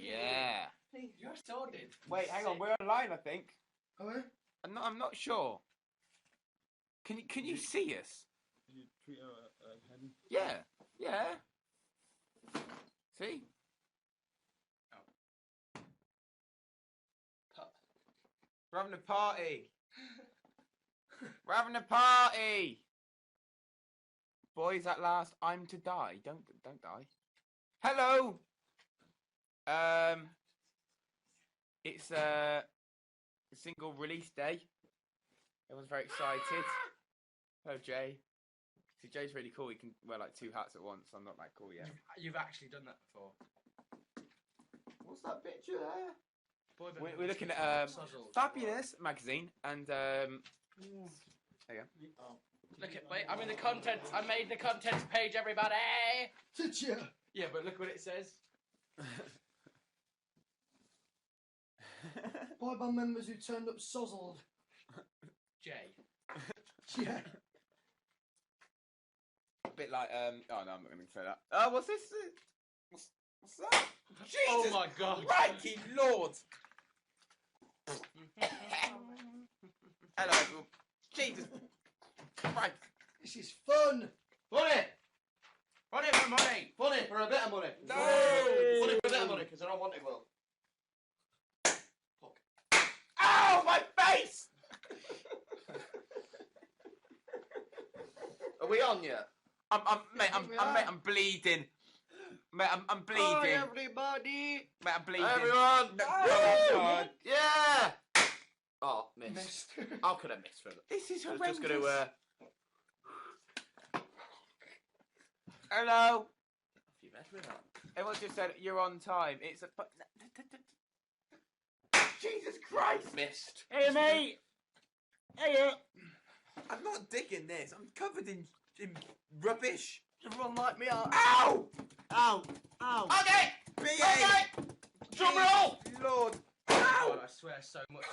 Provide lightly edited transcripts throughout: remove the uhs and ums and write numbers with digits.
Yeah. You're sorted. Wait, hang on. We're online, I think. Are we? I'm not sure. Can you see us? You tweet heading? Yeah. Yeah. See? We're having a party. We're having a party. Boys, at last, I'm to die. Don't die. Hello. It's a single release day. Everyone's very excited. Hello, Jay. See, Jay's really cool. He can wear like 2 hats at once. I'm not that cool yet. You've actually done that before. What's that picture there? Boy, We're looking at Suzzle. Fabulous magazine, and there you go. Look at wait, I'm in the content. I made the contents page, everybody. Did you? Yeah, but look what it says. Boy band members who turned up sozzled. Jay. Yeah. A bit like oh no, I'm not going to say that. Oh, what's this? What's that? Jesus Oh my God! Crikey Lord! Hello, everyone. Jesus Christ! This is fun. Money! Money for money! Funny for a bit of money. No! Funny for a bit of money because I don't want it well. Ow, my face! Are we on yet? I'm bleeding. Mate, I'm bleeding. Hi everybody! Mate, I'm bleeding. Everyone! No, Woo! oh, God. Yeah! Oh, missed. How could I miss for that? This is I was horrendous. just going to. Hello. You messed with that. Everyone just said you're on time. It's a. Jesus Christ! Missed. Hey, mate! Hey, I'm not digging this. I'm covered in rubbish. Everyone like me out. Ow! Ow! Ow! Okay! BA! Okay! Drum roll! Lord! God, Ow! I swear so much.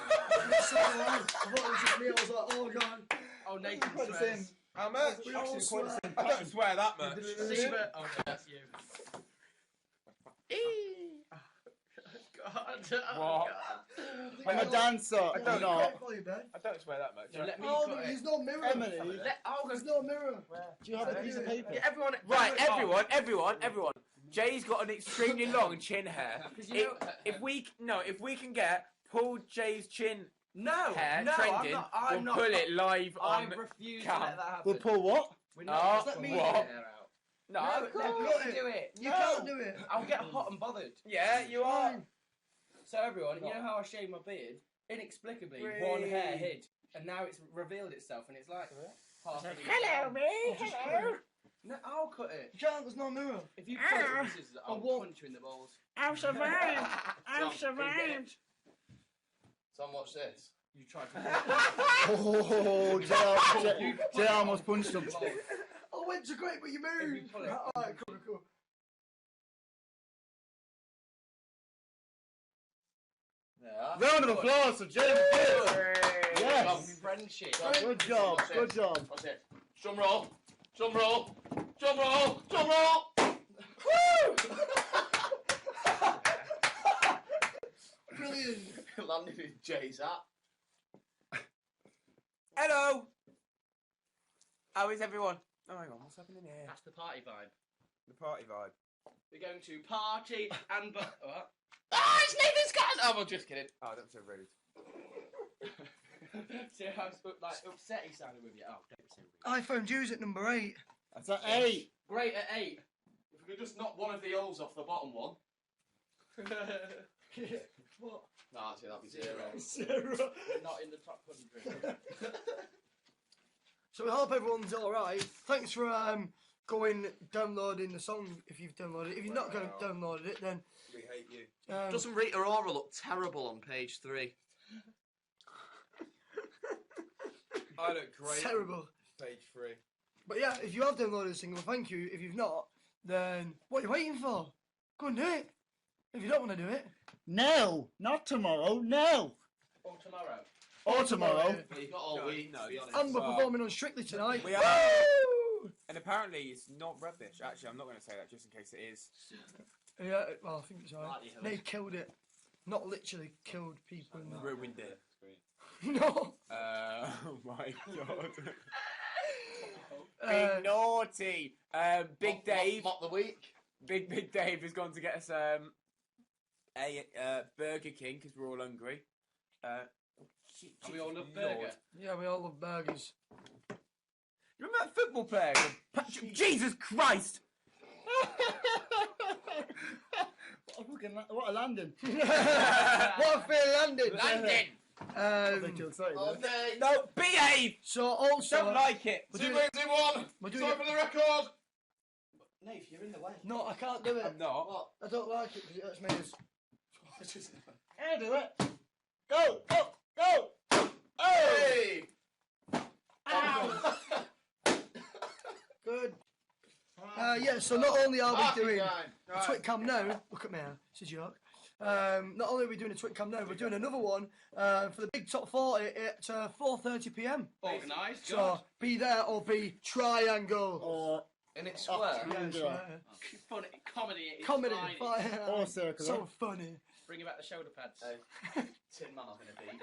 So loud. I thought it was just me. I was like, oh god. Oh, Nathan swears. How much? We all swear. I don't swear that much. Siebert. Oh, no, that's you. God. Oh, What? God. I'm a dancer. I I'm don't not. know for you, Ben. I don't swear that much. No, let me Oh, put there's it. no mirror. Emily. There's no mirror. Do you have a piece of paper? Yeah, everyone. Right, everyone. Jay's got an extremely long chin hair. Because you know, If we can get Paul Jay's chin no, hair no, trending, I'm we'll not. pull it live I on. refuse cam. to let that happen. We'll pull what? We're Oh, not let me pulling what? your hair out. No, No, of let course. me do it. You No. can't do it. I'll get hot and bothered. Yeah, you are. Fine. So everyone, you know how I shaved my beard? Inexplicably, one hair hid, and now it's revealed itself, and it's like half. an inch down. Hello. No, I'll cut it. You can't. There's no mirror. If you cut it with scissors, I'll won't. punch you in the balls. I've survived. I've survived. Tom, watch this. You try to. Oh, JR almost punched him. I went to great, but you If you moved. pull it. Alright, cool. Yeah. Round of applause for James. Yes. Friendship. Good job. Good job. What's it? Drum roll. Drum roll. Drum roll. Drum roll. Woo! Brilliant. Landed in Jay's hat. Hello. How is everyone? Oh, hang on. What's happening here? That's the party vibe. The party vibe. We're going to party and what? Ah, it's Nathan Scott! Oh, I'm just kidding. Oh, that's so rude. See how like upset he sounded with you? Oh, don't be so rude. I found Jews at number 8. That's at 8. Great at 8. If we could just knock one of the O's off the bottom one. What? No, actually, that'd be 0. Sarah. Not in the top 100. So we hope everyone's alright. Thanks for downloading the song if you've downloaded it. If you're not going to download it, then We hate you. Doesn't Rita Ora look terrible on page 3? I look great. terrible. Page 3. But yeah, if you have downloaded the single, thank you. If you've not, then what are you waiting for? Go and do it. If you don't want to do it, No, not tomorrow. No. Or tomorrow. Or tomorrow. Well, you've got all week, no, to be honest. and we're performing on Strictly tonight. We are. Woo! And apparently it's not rubbish. Actually, I'm not going to say that just in case it is. Yeah, well, I think it's alright. Likelihood. They killed it. Not literally killed people. In Ruined it. No. Oh my god. Uh, Big naughty. Big Dave. Mock the week. Big Dave has gone to get us a Burger King because we're all hungry. And we all love burger. yeah, we all love burgers. You remember that football player? Jesus Christ! What a landing. What a fair landing. Landon! I think you're excited. Oh, there. Nate. No, behave! So also, Don't like it. we're 2 doing, minutes, 2-1. we're doing Time it. for the record. Nate, you're in the way. No, I can't do it. I'm not. What? I don't like it because it hurts my ears. I'll do it. Go, go, go. Hey! Good. Yeah, so not only are we Party doing time. a Twitcam now, look at me, it's a joke. Not only are we doing a Twitcam now, we're doing another one for the big top 40 at 4:30 p.m. Organised. So be there or be triangle. Or, And it's square. Yeah, it's right. Funny comedy. It's Comedy, fine. fire. or circular. So funny. Bring back the shoulder pads. Tin Man, I'm gonna beat.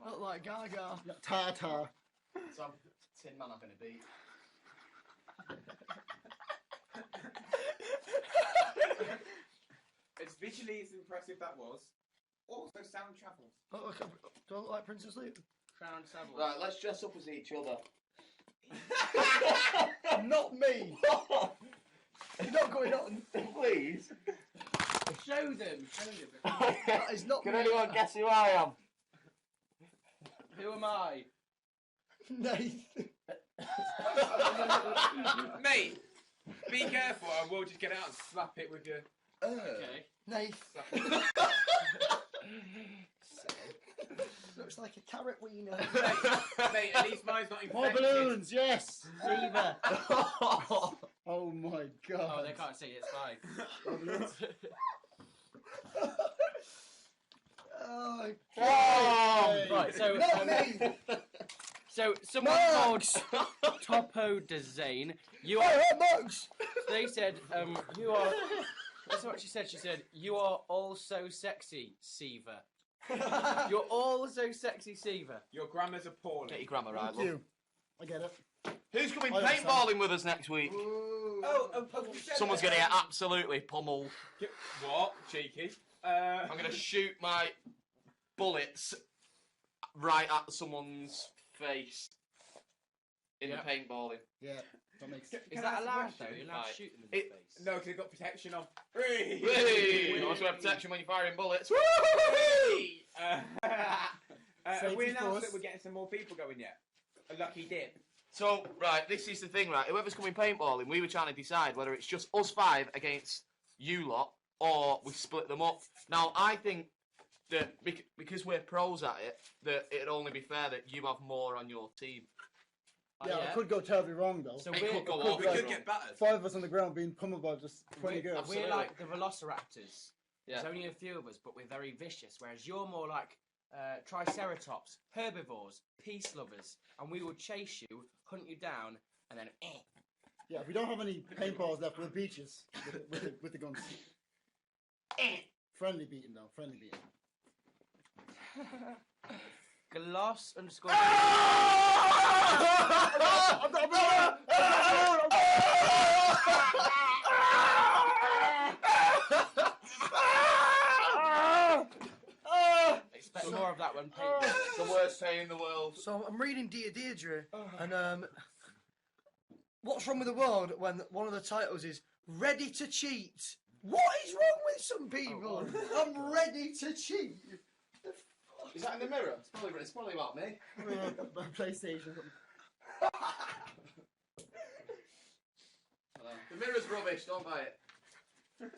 Not like Gaga. Tartar. So Tin Man, I'm gonna beat. As visually as impressive that was, also sound travels. Oh, look, don't look like Princess Leia. Crown Savile. Right, let's dress up as each other. Not me. You're not going on. Please. Show them. Show them. That is not Can me. anyone guess who I am? Who am I? Nathan. Mate, be careful or we'll just get out and slap it with your... Okay. Nathan. Looks like a carrot wiener. Mate, at least mine's not More infected. balloons, yes. Seaver. Oh my god. Oh, they can't see it. It's fine. Oh, Oh, Right, so not me. so someone called Topo Design. You are. Hey, Max. They said you are. That's what she said. She said you are all so sexy, Seaver. You're all so sexy, Seaver. Your grammar's appalling. Get your grammar right, Thank love. you. I get it. Who's coming I understand. paintballing with us next week? Oh, we said Someone's that. going to get absolutely pummeled. What? Cheeky. I'm going to shoot my bullets right at someone's face in Yeah. the paintballing. Yeah, that makes sense. Is Can I that ask a allowed question? though? You're allowed Right. to shoot them in the It, face. no, because they've got protection on. Hey! You also have protection when you're firing bullets. Have we Safety announced force. that we're getting some more people going yet? A lucky dip. So, right, this is the thing, right? Whoever's coming paintballing, we were trying to decide whether it's just us 5 against you lot, or we split them up. Now, I think that because we're pros at it, that it'd only be fair that you have more on your team. Yeah, it could go terribly wrong though. So It we're, could go could off. We Right. could get battered. 5 of us on the ground being pummeled by just 20 girls. absolutely. we're like the Velociraptors. Yeah. There's only a few of us, but we're very vicious. Whereas you're more like Triceratops, herbivores, peace lovers, and we will chase you, hunt you down, and then. Yeah, if we don't have any paintballs left, we'll beat you with the guns. Friendly beating though, friendly beating. Gloss underscore. Expect more of that when painting. The worst pain in the world. So I'm reading Dear Deirdre, and what's wrong with the world when one of the titles is "Ready to Cheat"? What is wrong with some people? I'm ready to cheat. Is that in the mirror? It's probably about me. PlayStation. The mirror's rubbish, don't buy it.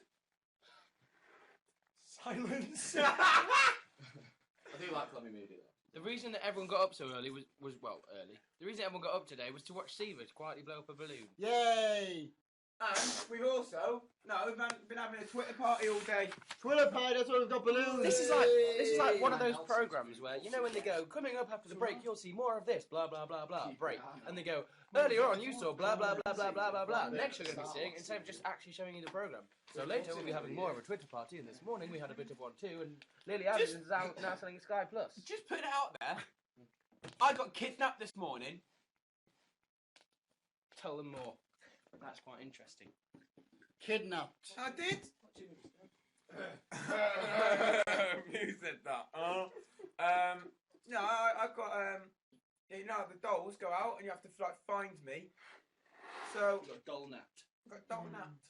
Silence. I do like Clemmy Media though. The reason that everyone got up so early was early. The reason everyone got up today was to watch Seavers quietly blow up a balloon. Yay! And we've also been having a Twitter party all day. Twitter pie, that's why we've got balloons. This is like one of those programs where you know when they go coming up after the break you'll see more of this blah blah blah blah break and they go earlier on you saw blah blah blah blah blah blah blah. Next you're going to be seeing instead of just actually showing you the program. So later we'll be having more of a Twitter party and this morning we had a bit of one too and Lily Allen is now selling Sky Plus. Just putting it out there. I got kidnapped this morning. Tell them more. That's quite interesting. Kidnapped. I did. Who said that? No, I've got you know the dolls go out and you have to like find me. So You got doll napped. I got doll napped.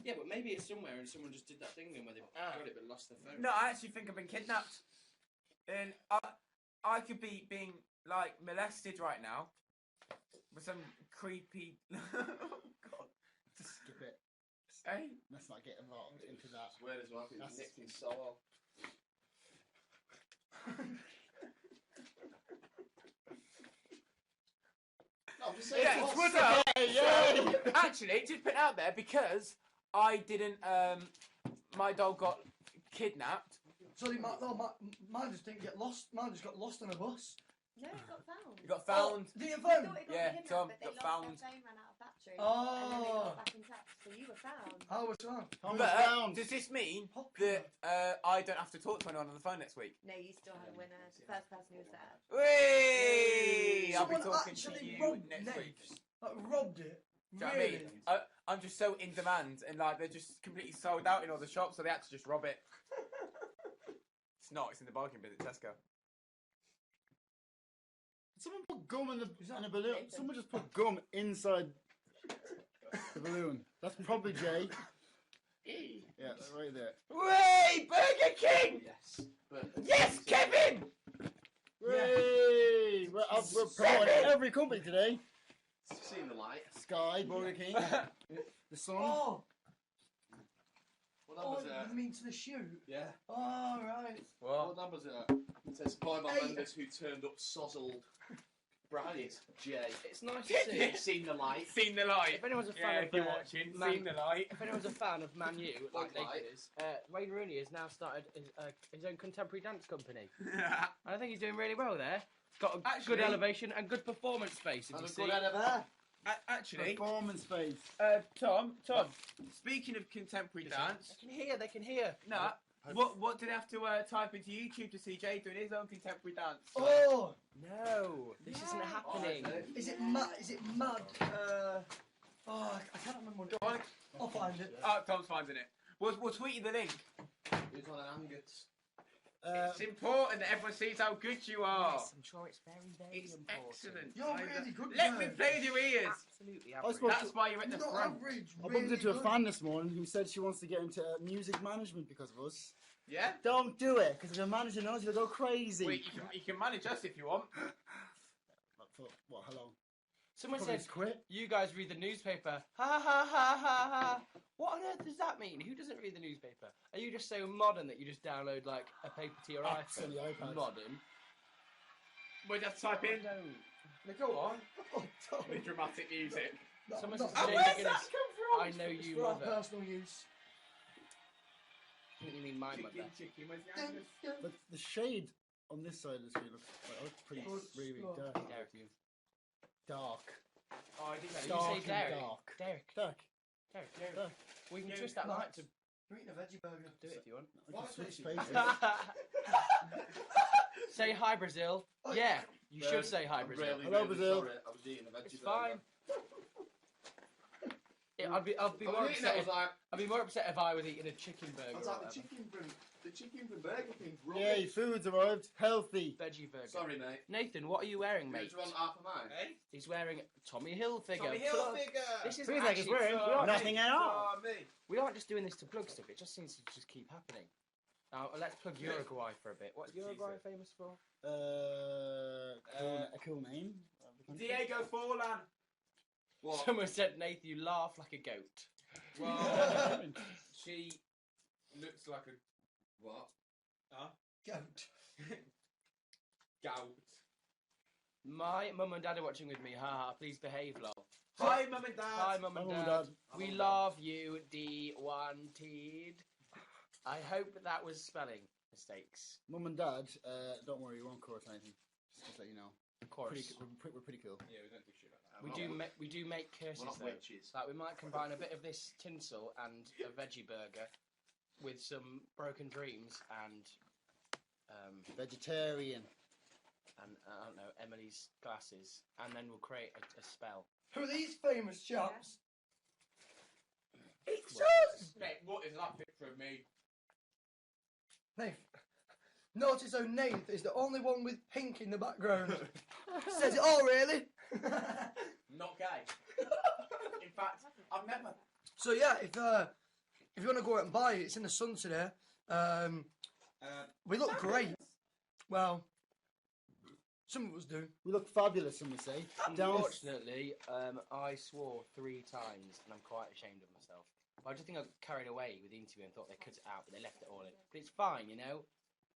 Yeah, but maybe it's somewhere and someone just did that thing then where they got it but lost their phone. No, I actually think I've been kidnapped, and I could be being like molested right now with some creepy. Oh God. Just skip it. Hey. Let's not get involved into that. It's weird as well. 'Cause That's- it's nicked his solo. No, I'm just saying. Yeah, it's what's awesome. up? Yay! Actually, just put it out there because I didn't. My dog got kidnapped. Sorry, mine just didn't get lost. Mine just got lost on a bus. No, it got found. It got found. Oh, did it They phone? thought it got Yeah, kidnapped, Tom but they got lost found. their phone, ran out of battery, and then they Oh. got back in touch, so you were found. How was that? How much But pounds? does this mean Popular. that I don't have to talk to anyone on the phone next week? No, you still had a winner. The first person who was there. Whee! I'll be Someone talking to actually you robbed next week. Naves. Like, robbed it. Do you know what I Really? mean? I'm just so in demand, and like they're just completely sold out in all the shops, so they had to just rob it. It's not. It's in the bargain bin at Tesco. Someone put gum in a balloon. Nathan? Someone just put gum inside the balloon. That's probably Jay. Yeah, right there. Way Burger King! Yes. But Yes, Kevin! Hooray! We're promoting every company today. Seen the light. Sky, Burger King, the Sun. Oh, What number's you it? mean to the shoot? Yeah. Oh, right. What number's it? It says boy band Hey. members who turned up sozzled. Bradley, Jay. It's nice to Did see. you? Seen the light. Seen the light. If anyone's a fan Yeah, of if you're Man- watching, seen the light. If anyone's a fan of Man U, like Bug Nathan light. is, Wayne Rooney has now started his own contemporary dance company. I think he's doing really well there. Got a Actually- good elevation and good performance space. If And you a see. good head of hair. Actually, Performance face. Tom, speaking of contemporary dance, They can hear. no, what did I have to type into YouTube to see Jay doing his own contemporary dance? Oh, No, this isn't happening. is it mad? Is it mad? I can't remember. Go on. I'll find it. Oh, Tom's finding it. We'll tweet you the link. Who's on an Angus? It's important that everyone sees how good you are. Yes, I'm sure it's very, very It's important. excellent. You're really good. Let me man. play with your ears. Absolutely I average. suppose- That's why you're at the Not front. average. I bumped Really into a good. fan this morning who said she wants to get into music management because of us. Yeah? Don't do it, because if you're managing us, you'll go crazy. Well, you can manage us if you want. For what? How long? Someone Probably said, quit. you guys read the newspaper. Ha ha ha ha ha. What on earth does that mean? Who doesn't read the newspaper? Are you just so modern that you just download like a paper to your Apps on iPhone? the iPad. Modern. We'll just type in. No. Go on. Oh, Tom. The dramatic music. No, Someone not- says Oh, Jay where's McGuinness. that come from? I know It's you, for our mother. personal use. I think you mean my mother. Chicken, where's the Dun, Angus? dun. But the shade on this side of the screen looks pretty Yes. really Oh. dark. Derek, you. Dark. Oh, I didn't know. You Dark say and Derek. dark. Derek. Dark. Derek. Dark. We can Yeah, twist that no. light to You're eating a veggie burger. do it if you want. I can switch Why spaces. Say hi, Brazil. Oh, Yeah, you should say hi, I'm Brazil. really, Hello, really Brazil. sorry. I was eating a veggie It's burger. fine. I'd be I more was eating upset. it, I was like, I'd be more upset if I was eating a chicken burger. I was or like, whatever. the chicken from Burger King's rubbish. Yay, food's arrived. Healthy. Veggie burger. Sorry, mate. Nathan, what are you wearing, You mate? just want half of mine? Hey? He's wearing a Tommy Hill figure. Tommy Hill figure. This is Feels like it's actually, wearing we aren't, nothing at all. we aren't just doing this to plug stuff. It just seems to just keep happening. Now let's plug Uruguay for a bit. What's Uruguay famous for? A cool name. Diego Forlan. What? Someone said, Nathan, you laugh like a goat. Well, she looks like a What? Goat. gout. My mum and dad are watching with me. Ha ha. Please behave, lol. Hi, Mum and Dad. Hi, Mum and Hi, Mum and Dad. Dad. We Mum and love you, D1T. I hope that was spelling mistakes. Mum and Dad, don't worry, you won't cause anything. Just to let you know. Of course. We're pretty cool. Yeah, we don't do shit like that. We do make curses We're not though. witches. Like we might combine a bit of this tinsel and a veggie burger with some broken dreams and Vegetarian. I don't know, Emily's glasses, and then we'll create a spell. Who are these famous chaps? It's Well, us! Mate, what is that picture of me? Nath. Notice how Nath is the only one with pink in the background. Says it all, really. Not gay. In fact, I've never. So yeah, if you want to go out and buy it, it's in the sun today. We look great. Well, some of us do. We look fabulous, some would say. Unfortunately, I swore 3 times, and I'm quite ashamed of myself. But I just think I got carried away with the interview and thought they cut it out, but they left it all in. But it's fine, you know.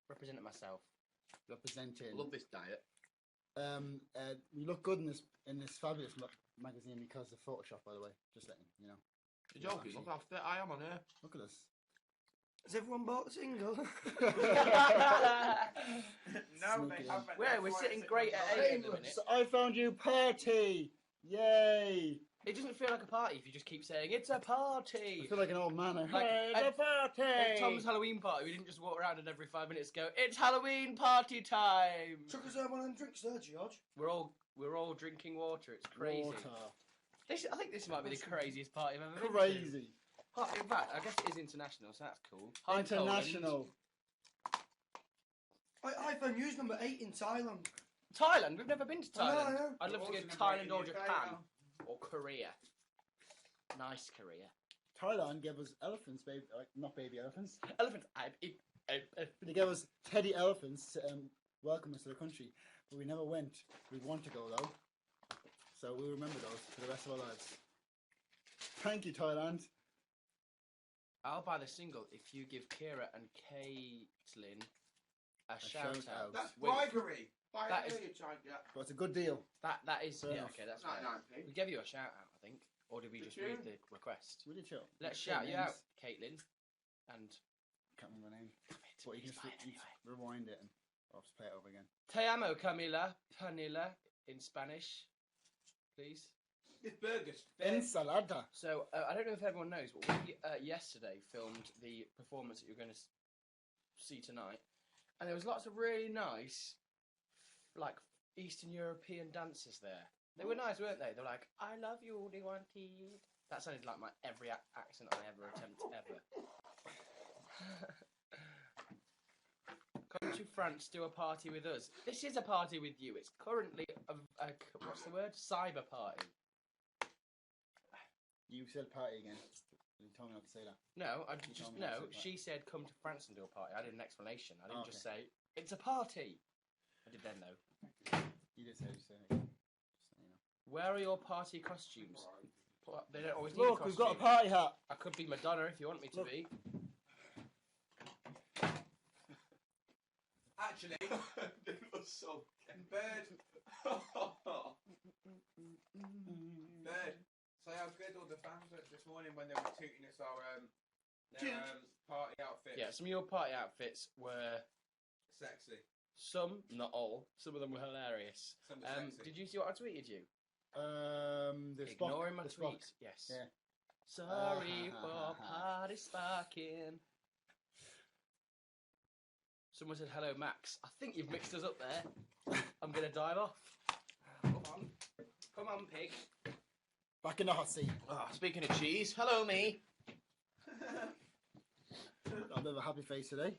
Representing myself. Representing. I love this diet. We look good in this fabulous magazine because of Photoshop, by the way. Just letting you know. You're joking. Look how fit I am on here. Look at us. Has everyone bought a single? No, Sneaky they in. haven't. Well, we're That's why sitting it's great at in 8 at the minute. So I found you party! Yay! It doesn't feel like a party if you just keep saying, it's a I party! feel like an old man. Like, Hey, at- it's a party! At Tom's Halloween party, we didn't just walk around and every 5 minutes go, it's Halloween party time! Chuck us one of them drinks there, George. We're all drinking water, it's crazy. Water. I think this might be the craziest party I've ever been to. Crazy. In fact, I guess it is international, so that's cool. Hi, International. I found news number 8 in Thailand. Thailand? We've never been to I know, Thailand. I know. I'd love to go to Thailand or Japan. Or Korea. Nice Korea. Thailand gave us elephants, baby, like not baby elephants. Elephant. They gave us teddy elephants to welcome us to the country, but we never went. We want to go though, so we remember those for the rest of our lives. Thank you, Thailand. I'll buy the single if you give Kira and Caitlin a shout shout out. out. That's With- bribery. That is- But it's a good deal. That is Fair yeah, enough. okay, that's Not fair. 9p. We gave you a shout out, I think. Or did we Did just you? read the request? Really chill. Let's Say shout you names. out, Caitlin. And Can't remember the name. Damn it, But you can it's fine just anyway. rewind it and I'll just play it over again. Te amo, Camila. Panilla in Spanish, please. This burger's Ensalada. So, I don't know if everyone knows, but we yesterday filmed the performance that you're going to see tonight. And there was lots of really nice, like, Eastern European dancers there. They were nice, weren't they? They were like, I love you, they wanted. That sounded like my every accent I ever attempt ever. Come to France, do a party with us. This is a party with you. It's currently a what's the word? Cyber party. You said party again. You told me not to say that. No, I You just told me not no. to say She said, "Come to France and do a party." I did an explanation. I didn't Oh, just say it's a party. I did then though. You did say it. Just so you know. Where are your party costumes? Well, they don't always need Look, a we've got a costume. party hat. I could be Madonna if you want me to Look. be. actually It was so. bird. Bird. Say how good all the fans were this morning when they were tooting us our their party outfits. Yeah, some of your party outfits were Sexy. some, not all. Some of them were hilarious. Some were sexy. Did you see what I tweeted you? The Spock. Ignoring my the Spock. tweets. Yes. Yeah. Sorry for party sparking. Someone said hello, Max. I think you've mixed us up there. I'm gonna dive off. Come on, pig. Back in the hot seat. Ah, speaking of cheese, hello me. Got a bit of a happy face today.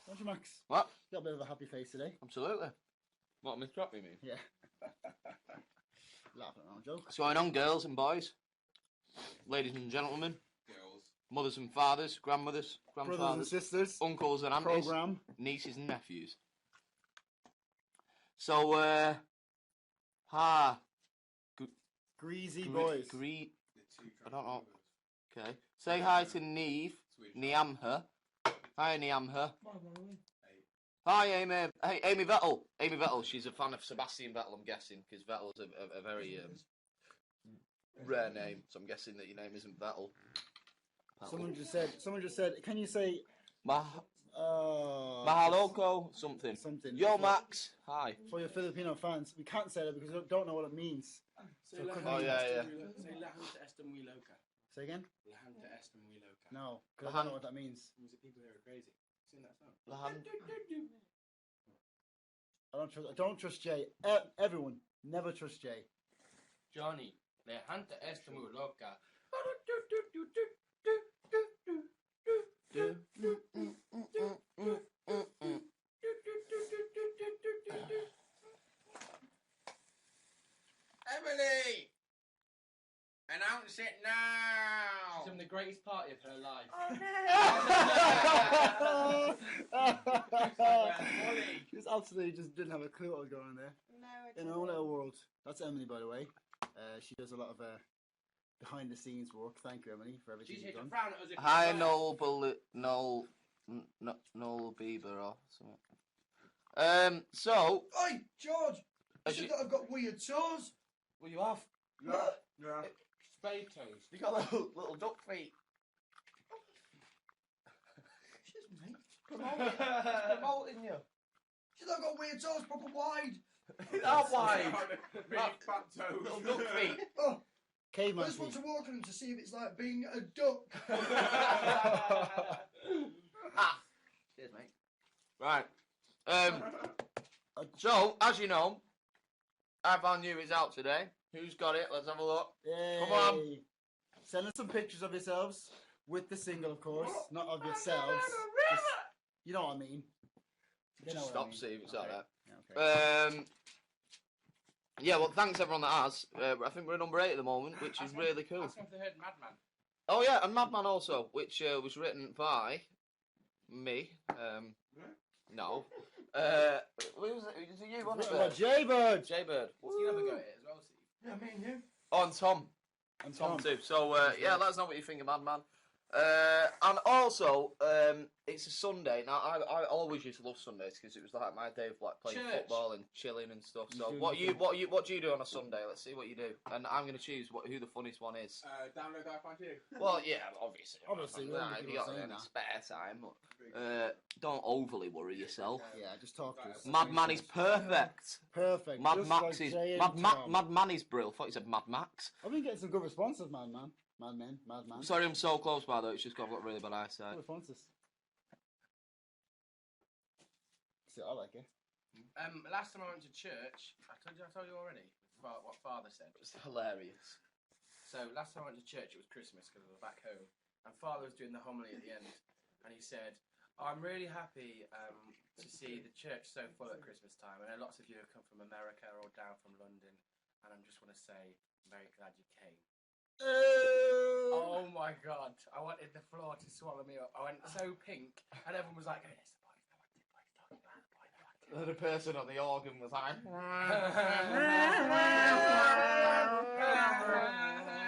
Don't you, Max? What? Got a bit of a happy face today. Absolutely. What Miss Crop, you mean? Yeah. Laughing around joke. What's going on, girls and boys, ladies and gentlemen, Girls. mothers and fathers, grandmothers, Brothers and grandfathers, sisters. uncles and aunties, Program. nieces and nephews. So, Greasy boys. The two I don't know. transformers. Okay. Say hi to Neve, Swedish. Niamha. Hi, Niamha. Hi, Amy. Hey, Amy Vettel. Amy Vettel. She's a fan of Sebastian Vettel, I'm guessing, because Vettel's a very rare name, so I'm guessing that your name isn't Vettel. Someone just said, can you say Mahaloko something. something? Yo, for- Max. Hi. For your Filipino fans, we can't say that because we don't know what it means. Say So La could Oh, Hanta yeah, Estem yeah. Wee Say La Hanta Estem Wee Loca. Say again? La Hanta Estem Wee Loca. No, because I don't know what that means. Music people here are crazy. Sing that song. I don't trust Jay. Everyone, never trust Jay. Johnny, La Hanta Estem Wee Loca. Emily! Announce it now! She's having the greatest party of her life. Oh no! She just absolutely just didn't have a clue what was going on there. No, I In didn't. her own little world. That's Emily, by the way. She does a lot of behind the scenes work. Thank you, Emily, for everything She's you've here to done. frown at us if Hi, we Noel Bieber or something. So, Oi, George! You As said you- that I've got weird toes. well, you have. Yeah. Spade toes. You got little duck feet. Excuse me. Promoting you. She said I've got weird toes, proper wide. How wide? Big fat toes. Little duck feet. Oh, I Caveman just want feet. to walk on them to see if it's like being a duck. Cheers, mate. Right. So, as you know, I Found You is out today. Who's got it? Let's have a look. Yay. Come on. Send us some pictures of yourselves with the single, of course, not of yourselves. Just- you know what I mean. You know Just what I stop, mean. Steve. It's Okay. like Yeah, okay. that. Yeah, well, thanks everyone that has. I think we're at number 8 at the moment, which is really cool. Ask them if they heard Madman. Oh yeah, and Madman also, which was written by me. No. Who was it? Was it you, wasn't Well, it? Jaybird Jaybird. You never got it as well, Steve. Yeah, me and you. Oh, and Tom. and Tom Tom. too. So yeah, let us know what you think of Madman. And also, it's a Sunday. Now, I always used to love Sundays because it was like my day of like playing Church. football and chilling and stuff. So You do what nothing. do you do on a Sunday? Let's see what you do, and I'm gonna choose who the funniest one is. Download I Find You. Well, yeah, obviously. Obviously, we Nah, won't if be you got saying any that. spare time, but don't overly worry yourself. Yeah, just talk to us. Madman is perfect. Perfect. Mad just Max like is Jay and Tom. Madman is brilliant. I thought you said Mad Max. I've been getting some good responses, Madman. Madman. I'm sorry, I'm so close by though. It's just I've got really bad eyesight. Good responses. See, I like it. Last time I went to church, I told you already what Father said. It's hilarious. So last time I went to church, it was Christmas because I was back home, and Father was doing the homily at the end, and he said, "I'm really happy to see the church so full at Christmas time. I know lots of you have come from America or down from London, and I just want to say, I'm very glad you came." Oh my God! I wanted the floor to swallow me up. I went so pink, and everyone was like, "Oh, yes, the boys know what he's talking about. The boys know what he's talking about." The person on the organ was like,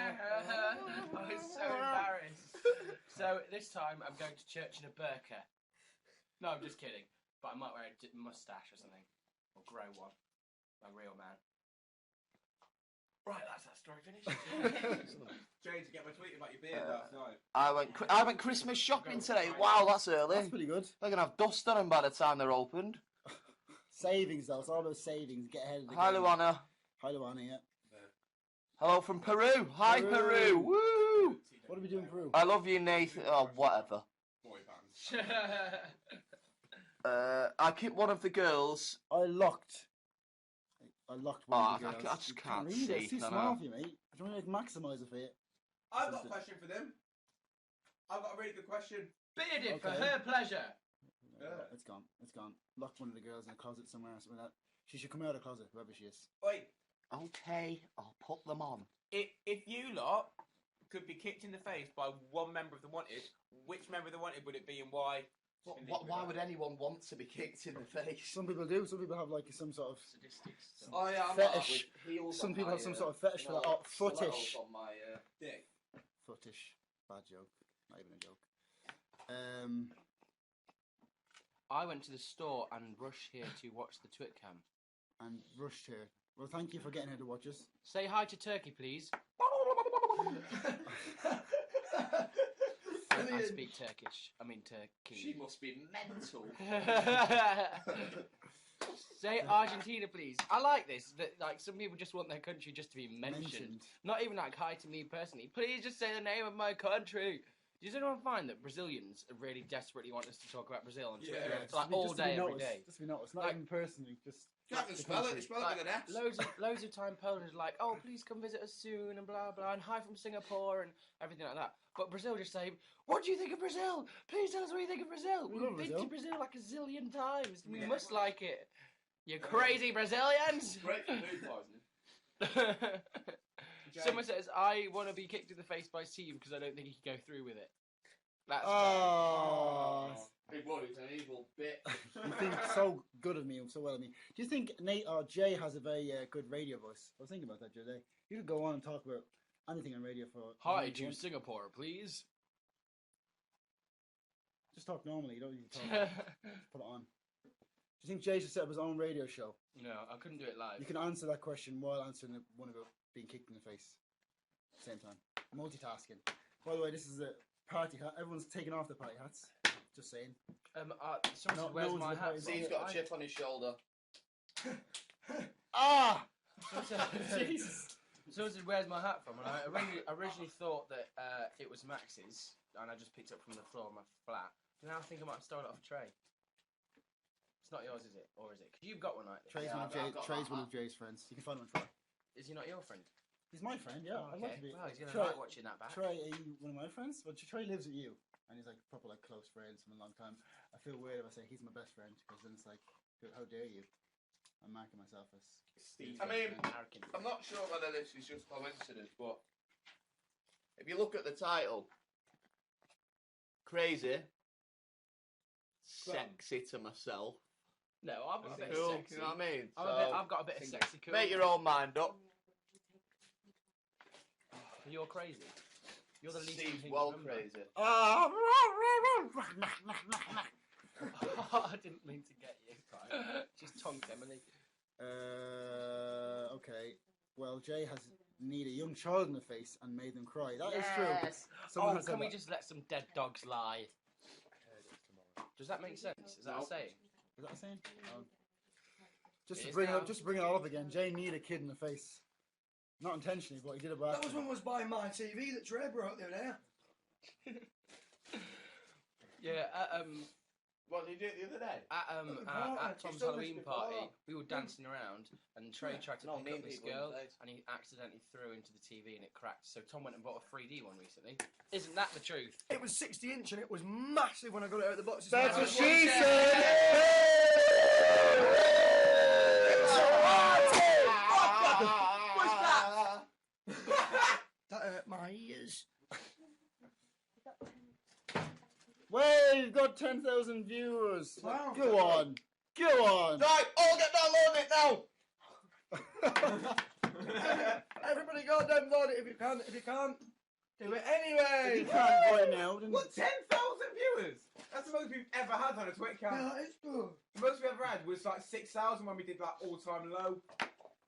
I was so embarrassed. So this time I'm going to church in a burqa. No, I'm just kidding. But I might wear a moustache or something, or grow one. A real man. Right, that's that story finished. Jay, to get my tweet about your beard last night. I went Christmas shopping today. Wow, that's early. That's pretty good. They're gonna have dust on them by the time they're opened. Savings, though. It's all about savings. Get ahead of the Hi, game. Luana. Hi, Luana, yeah. Hello from Peru. Hi, Peru. Peru. Woo! What are we doing, Peru? I love you, Nathan. Oh, whatever. Boy bands. I keep one of the girls. I locked one of the Oh, I girls. just You can't read see, it. It's too can small I? for you, mate. Do you want me to maximise it for you? I've got a question for them. I've got a really good question. Bearded for Okay. her pleasure. Yeah. It's gone. It's gone. Lock one of the girls in a closet somewhere. Something like that. She should come out of the closet, whoever she is. Wait, Okay, I'll put them on. if you lot could be kicked in the face by one member of the Wanted, which member of the Wanted would it be and why? Why would anyone want to be kicked in the face? Some people do. Some people have like some sort of Statistics. Oh yeah, I'm Fetish. Not with heels Some on people my, have some sort of fetish for that. Oh, stilettos footish. on my, Dick. Footish. Bad joke. Not even a joke. I went to the store and rushed here to watch the Twitcam. And rushed here. Well, thank you for getting here to watch us. Say hi to Turkey, please. I speak Turkish. I mean Turkey. She must be mental. Say Argentina, please. I like this. That like some people just want their country just to be mentioned. Not even like hi to me personally. Please just say the name of my country. Does anyone find that Brazilians really desperately want us to talk about Brazil on Twitter? Yeah. Like all day, every day. Just to be noticed, not Like- even personally. Just You have to the spell it. country. You spell it with an S. Loads of time Poland is like, oh, please come visit us soon and blah blah, and hi from Singapore and everything like that. But Brazil just say, what do you think of Brazil? Please tell us what you think of Brazil. We We've love been Brazil. to Brazil like a zillion times. We Yeah. must like it. You crazy Brazilians. Great for food poisoning. Someone says, I want to be kicked in the face by Steve because I don't think he can go through with it. That's Oh. Big boy, he's an evil bitch. You think so good of me and so well of me. Do you think Nate or Jay has a very good radio voice? I was thinking about that the other day. You could go on and talk about anything on radio for. Hi if you to want. Singapore, please. Just talk normally. You don't need to talk. Just put it on. Do you think Jay should set up his own radio show? No, I couldn't do it live. You can answer that question while answering the one about being kicked in the face. Same time. Multitasking. By the way, this is a party hat. Everyone's taking off their party hats. Just saying. Someone No- said, where's no my one's hat? invited. See, he's got a chip on his shoulder. Ah! Jesus. Someone said, where's my hat from? And I originally thought that it was Max's, and I just picked it up from the floor of my flat. Now I think I might have stolen it off a tray. It's not yours, is it? Or is it? Because you've got one like this. Trey's Yeah, one of I've got Trey's that one of Jay's friends. You can find him on Twitter. Is he not your friend? He's my friend, yeah. Oh, I'd like okay. to be. Well, he's going to Trey, like watching that back. Trey, are you one of my friends? Well, Trey lives with you, and he's like proper like close friends from a long time. I feel weird if I say he's my best friend because then it's like, how dare you? I'm marking myself as Steve's I best mean, friend. Arrogant. I'm not sure whether this is just coincidence, but if you look at the title, crazy, sexy to myself. No, I've got a bit Cool, of sexy. you know what I mean? I've got a bit of sexy cool. Make your own mind up. You're crazy. You're the least Steve's thing well remember. crazy. I didn't mean to get you. Just tonked Emily. Okay. Well, Jay has kneed a young child in the face and made them cry. That is true. Someone Oh, has said can we that. just let some dead dogs lie? Does that make sense? Is that a saying? Is that a saying? Just It to is bring now. up, just to bring it all up again. Jay kneed a kid in the face, not intentionally, but he did it by That was accident. when I was buying my TV that Trey brought the other day. Yeah. What did you do it the other day? At Tom's You've done this Halloween before. party, we were dancing around, and Trey tried to No, pick me up and this people in girl, the face. and he accidentally threw into the TV and it cracked. So Tom went and bought a 3D one recently. Isn't that the truth? It was 60 inch and it was massive when I got it out of the box. That's what It's she like- That hurt my ears. Well, you've got 10,000 viewers. Wow. Go on. Go on. Right, all get downloading it now! Everybody go download it if you can. If you can't, do it If anyway. you can't right now, then What, 10,000 viewers? That's the most we've ever had on a Twitch Yeah, account. it's good. The most we've ever had was like 6,000 when we did like all-time low.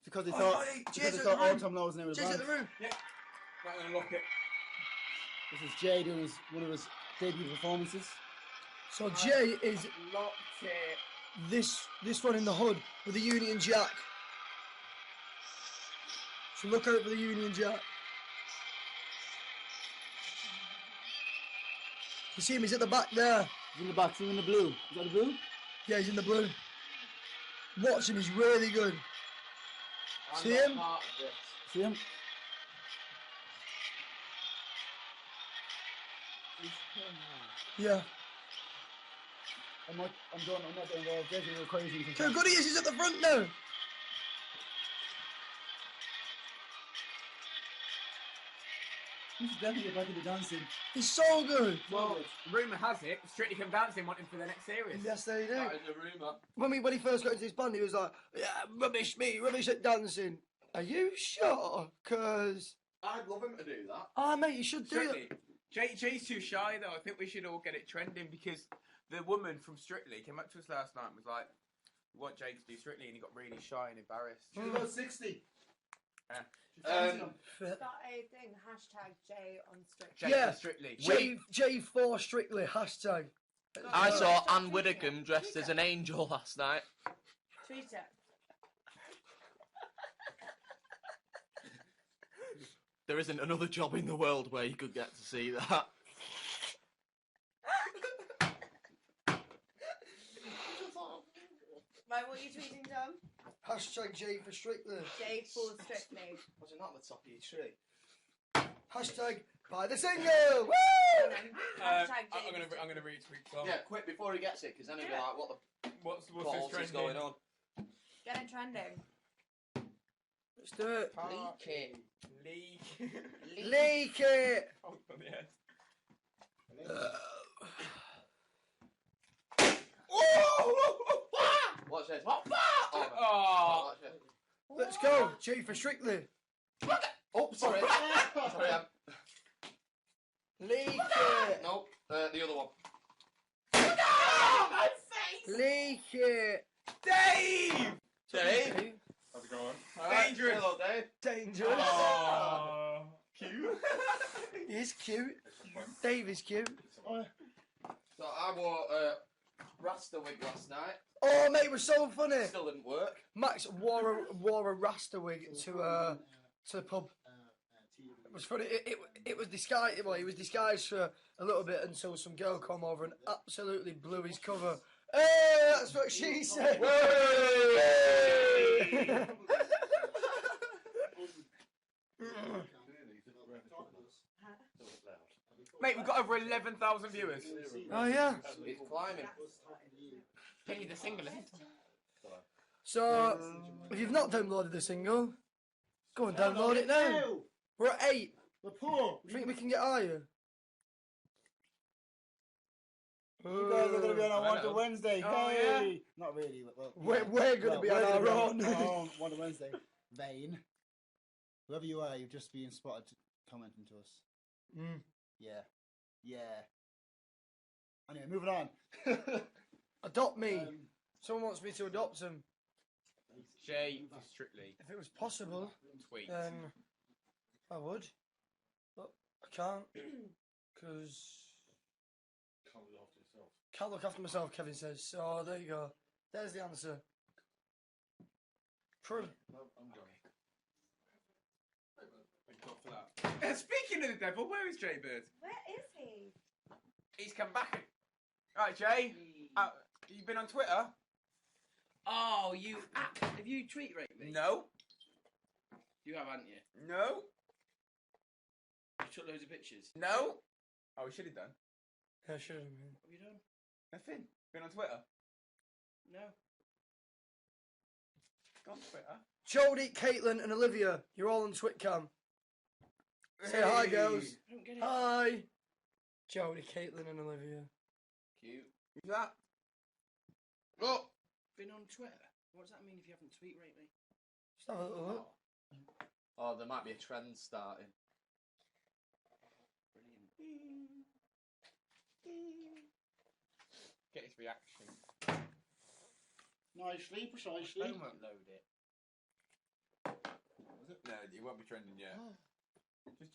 because they Oh, thought, hey, because cheers they at thought the room. All Time Low was the name of the Cheers band. at the room. Right, unlock it. This is Jay doing one of his debut performances. So Jay is Locked it. this one in the hood with the Union Jack. So look out for the Union Jack. You see him? He's at the back there. He's in the back, he's in the blue. Is that the blue? Yeah, he's in the blue. Watch him. He's really good. I'm See not him? part of this. See him? Yeah. I'm done. I'm not getting involved. Jay's a little crazy. Look how good he is. He's at the front now. He's definitely about to be dancing. He's so good. Well, rumour has it, Strictly Come Dancing want him for the next series. Yes, they do. That is a rumour. When he first got into this band, he was like, "Yeah, rubbish me, rubbish at dancing." Are you sure? Cause I'd love him to do that. mate, you should do Strictly. Jay's too shy though. I think we should all get it trending because the woman from Strictly came up to us last night and was like, "We want Jay to do Strictly," and he got really shy and embarrassed. She's about 60. Start a thing. Hashtag J on Strictly. Jay Yeah. for Strictly. J4 Strictly hashtag. I saw Stop Anne tweeting Widdecombe it. dressed Tweet as it. an angel last night. Tweet it. There isn't another job in the world where you could get to see that. Right, what are you tweeting, Tom? Hashtag J for Strictly. J for Strictly. Wasn't that the top of your tree? Hashtag buy the single. Woo! And then hashtag J I'm for gonna retweet Tom. Yeah, quick before he gets it, because then he'll be like, what the What's balls this is going on? Get it trending. Let's do it. Leak it. Leak. Leak it. Oh, on the head. Watch this. Oh. Watch it. Let's go. J for Strictly. Oh, sorry. Sorry, Leak it. Nope, the other one. Leak it. Dave! Dave. How's it going? Alright, Dangerous. Hello, Dave. Dangerous. Oh, cute. He's cute. Dave is cute. So I wore Rasta wig last night. Oh, mate, it was so funny. Still didn't work. Max wore a Rasta wig to the pub. It was funny. It was disguised. Well, he was disguised for a little bit until some girl come over and absolutely blew his cover. Hey, that's what she said. Hey! Mate, we've got over 11,000 viewers. Oh yeah. It's climbing. Pity the single, isn't it? So if you've not downloaded the single, go and download it now. We're at 8. We're poor. Do you think we can get higher? You guys are going to be on I our Wonder know. Wednesday. Oh, Hey! Not really. But, well, We're going to be on we're our gonna own. be on our own Wonder Wednesday. Vane. Whoever you are, you've just been spotted commenting to us. Mm. Yeah. Yeah. Anyway, moving on. Adopt me. Um, Someone wants me to adopt him. J for Strictly. If it was possible, Tweet. then I would. But I can't. Because can't look after myself, Kevin says. So there you go. There's the answer. True. Speaking of the devil, where is Jay Bird? Where is he? He's come back. Right, Jay. You been on Twitter? Oh, have you tweet rate me? No. You have, haven't you? No. You took loads of pictures. No. Oh, we should have done. Yeah, sure. What have you done? Nothing. Been on Twitter? No. Go on Twitter. Jodie, Caitlin, and Olivia, you're all on Twitcam. Say hi, girls. I don't get it. Hi. Jodie, Caitlin, and Olivia. Cute. Who's that? Oh. Been on Twitter. What does that mean if you haven't tweet rate me? Just have a little look. Oh, there might be a trend starting. Brilliant. Get his reaction. Nicely, precisely. Phone won't load it. No, it won't be trending yet.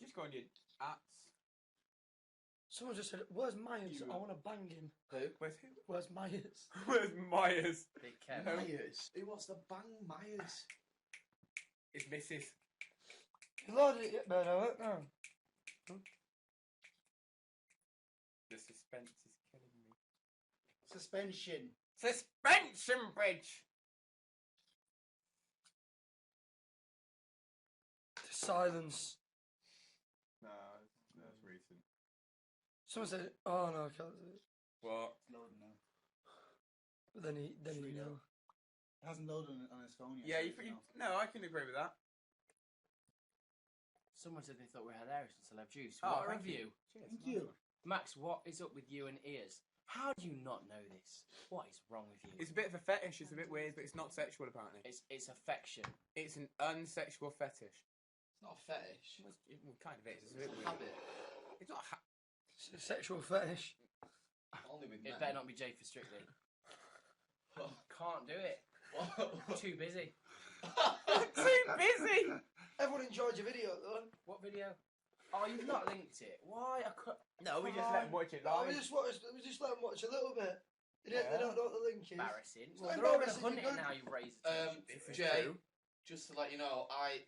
Just go on your apps. Someone just said, "Where's Myers? I want to bang him." Who? Where's who? Where's Myers? Where's Myers? Big Kev. No. Myers. Who wants to bang Myers? It's Mrs. You loaded it yet, Birdo? No. The suspense is killing me. Suspension. Suspension bridge. Silence. No, that's recent. Someone said, "Oh no, I can't see it." What? It's loading now. But then he knew. It hasn't loaded on his phone yet. Yeah, so you, no. no, I can agree with that. Someone said they thought we were hilarious on Celeb Juice. Oh, What a thank review. Cheers. Thank you. Max, what is up with you and ears? How do you not know this? What is wrong with you? It's a bit of a fetish. It's a bit weird, but it's not sexual apparently. It's affection. It's an unsexual fetish. It's not a fetish. Well, it kind of is. It's a bit It's a weird. habit. It's not. It's a sexual fetish. Only with It men. better not be Jay for Strictly. Can't do it. Too busy. Too busy. Everyone enjoyed your video, though. What video? Oh, you've not linked it. Why? I could. No, we Come just on. let them watch it No, live. we just let them watch a little bit. They don't know what the link is. Embarrassing. It's Well, not they're all going to embarrassing, hunt you it don't- now. You've raised attention to it. Jay, True. just to let you know, I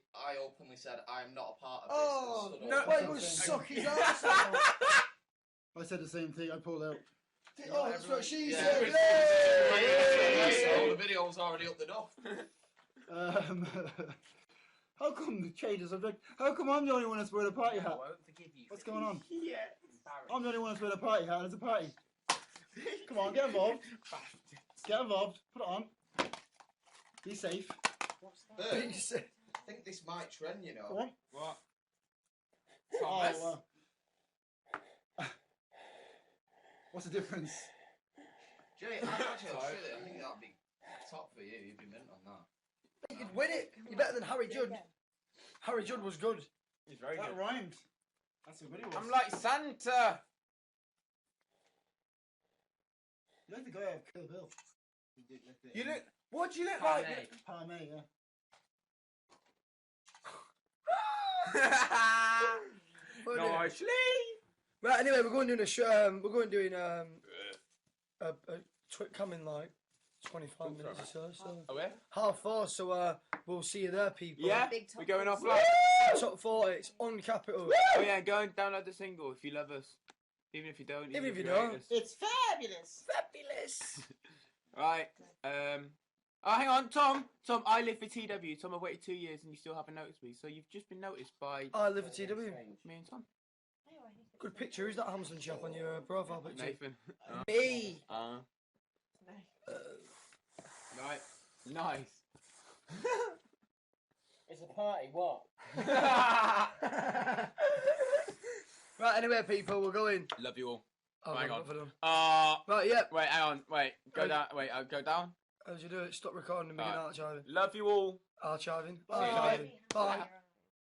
openly said I'm not a part of this. Oh, and stood no, up. why go suck his ass out? I said the same thing. I pulled out. Oh, that's what she Yeah. said. So Yay! the video was already up the duff. How come the traders are like? How come I'm the only one that's wearing a party I hat? won't forgive you. What's for going on? this. Yeah. Embarrassing. I'm the only one that's wearing a party hat. And it's a party. Come on, get involved. Get involved. Put it on. Be safe. What's that? I think this might trend, you know. Go on. What? Oh, Thomas? wow. What's the difference? Jay, actually, I think that'd be top for you. You'd be mint on that. You could win it. You're better than Harry Judd. Harry Judd was good. He's very That good. rhymed. That's a video. I'm like Santa. You like the guy out of Kill Bill. You look. What do you look like? Parnay. Palme, yeah. No, Ashley. Right. Anyway, we're going doing a show. We're going doing a coming like 25 minutes or so. So Oh, yeah? 4:30. So we'll see you there, people. Yeah? Big top We're going off four. live. Top 40. It's on Capital. Oh, yeah, go and download the single if you love us. Even if you don't. Even if you hate don't. us. It's fabulous. Fabulous. Right. Oh, hang on, Tom. Tom, I live for TW. Tom, I've waited 2 years and you still haven't noticed me. So you've just been noticed by I live at TW. me and Tom. Good picture. Who's that Hamilton chap on your profile picture? Nathan. Me. Right. Nice. It's a party. What? Right. Anyway, people, we're going. Love you all. Oh, Hang what on. have I done? Right, Yep. wait, hang on. Wait, go Right. down. Wait, I'll go down. How'd you do it? Stop recording and begin Alright. archiving. Love you all. Archiving. See you Archiving. later. Bye. Bye.